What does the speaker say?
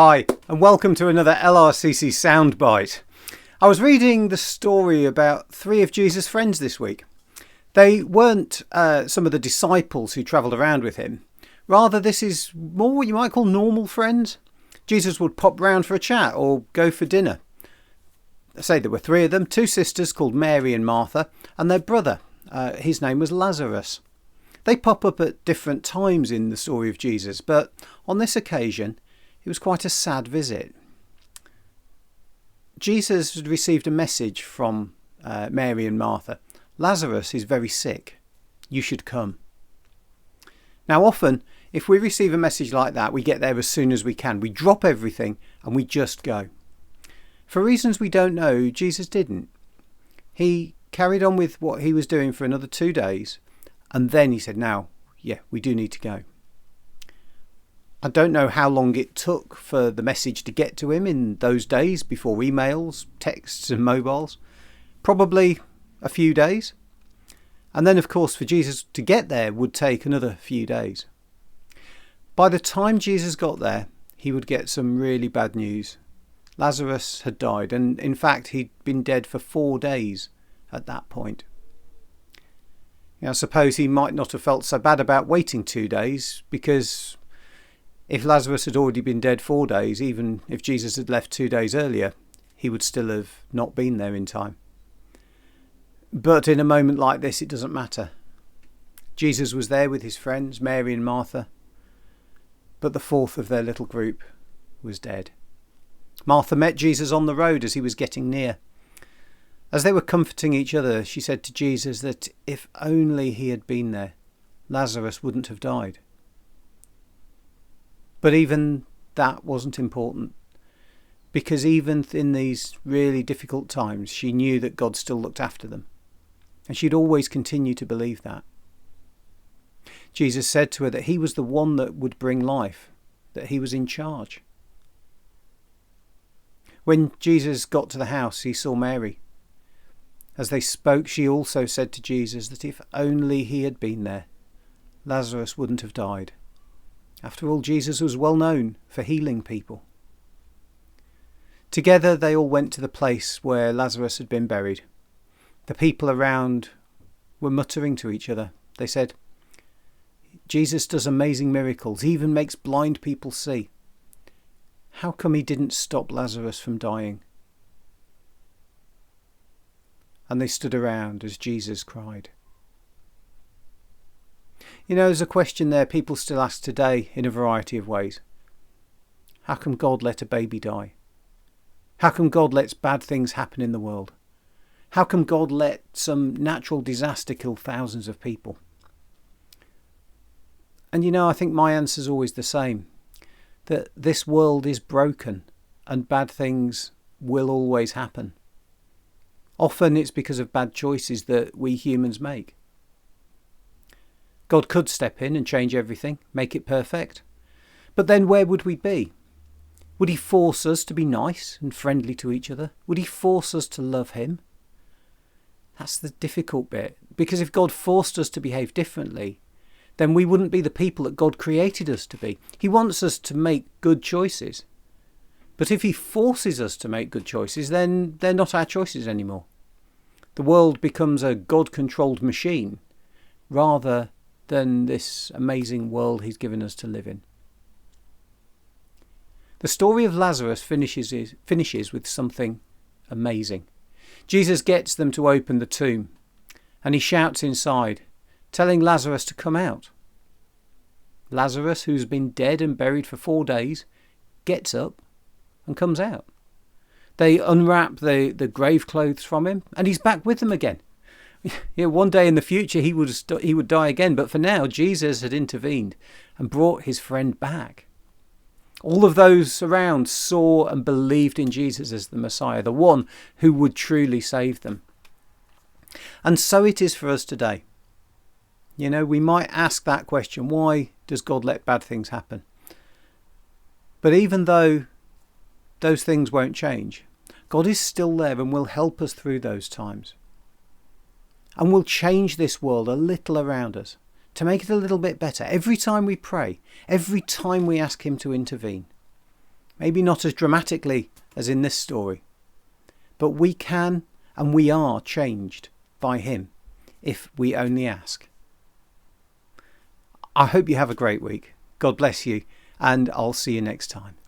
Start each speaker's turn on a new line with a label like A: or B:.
A: Hi, and welcome to another LRCC Soundbite. I was reading the story about three of Jesus' friends this week. They weren't some of the disciples who travelled around with him. Rather, this is more what you might call normal friends. Jesus would pop round for a chat or go for dinner. I say there were three of them, two sisters called Mary and Martha, and their brother. His name was Lazarus. They pop up at different times in the story of Jesus, but on this occasion, it was quite a sad visit. Jesus had received a message from Mary and Martha. Lazarus is very sick. You should come. Now often, if we receive a message like that, we get there as soon as we can. We drop everything and we just go. For reasons we don't know, Jesus didn't. He carried on with what he was doing for another 2 days, and then he said, now, we do need to go. I don't know how long it took for the message to get to him in those days before emails, texts and mobiles. Probably a few days. And then, of course, for Jesus to get there would take another few days. By the time Jesus got there, he would get some really bad news. Lazarus had died, and in fact, he'd been dead for 4 days at that point. I suppose he might not have felt so bad about waiting 2 days, because if Lazarus had already been dead 4 days, even if Jesus had left 2 days earlier, he would still have not been there in time. But in a moment like this, it doesn't matter. Jesus was there with his friends, Mary and Martha, but the fourth of their little group was dead. Martha met Jesus on the road as he was getting near. As they were comforting each other, she said to Jesus that if only he had been there, Lazarus wouldn't have died. But even that wasn't important, because even in these really difficult times, she knew that God still looked after them, and she'd always continue to believe that. Jesus said to her that he was the one that would bring life, that he was in charge. When Jesus got to the house, he saw Mary. As they spoke, she also said to Jesus that if only he had been there, Lazarus wouldn't have died. After all, Jesus was well known for healing people. Together they all went to the place where Lazarus had been buried. The people around were muttering to each other. They said, Jesus does amazing miracles, he even makes blind people see. How come he didn't stop Lazarus from dying? And they stood around as Jesus cried. There's a question there people still ask today in a variety of ways. How come God let a baby die? How come God lets bad things happen in the world? How come God let some natural disaster kill thousands of people? And I think my answer is always the same. That this world is broken and bad things will always happen. Often it's because of bad choices that we humans make. God could step in and change everything, make it perfect. But then where would we be? Would he force us to be nice and friendly to each other? Would he force us to love him? That's the difficult bit. Because if God forced us to behave differently, then we wouldn't be the people that God created us to be. He wants us to make good choices. But if he forces us to make good choices, then they're not our choices anymore. The world becomes a God-controlled machine rather than this amazing world he's given us to live in. The story of Lazarus finishes with something amazing. Jesus gets them to open the tomb, and he shouts inside, telling Lazarus to come out. Lazarus, who's been dead and buried for 4 days, gets up and comes out. They unwrap the grave clothes from him, and he's back with them again. One day in the future he would die again, but for now Jesus had intervened and brought his friend back. All of those around saw and believed in Jesus as the Messiah, the one who would truly save them. And so it is for us today. We might ask that question, why does God let bad things happen? But even though those things won't change, God is still there and will help us through those times. And will change this world a little around us to make it a little bit better. Every time we pray, every time we ask him to intervene, Maybe not as dramatically as in this story, but we can and we are changed by him if we only ask. I hope you have a great week. God bless you, and I'll see you next time.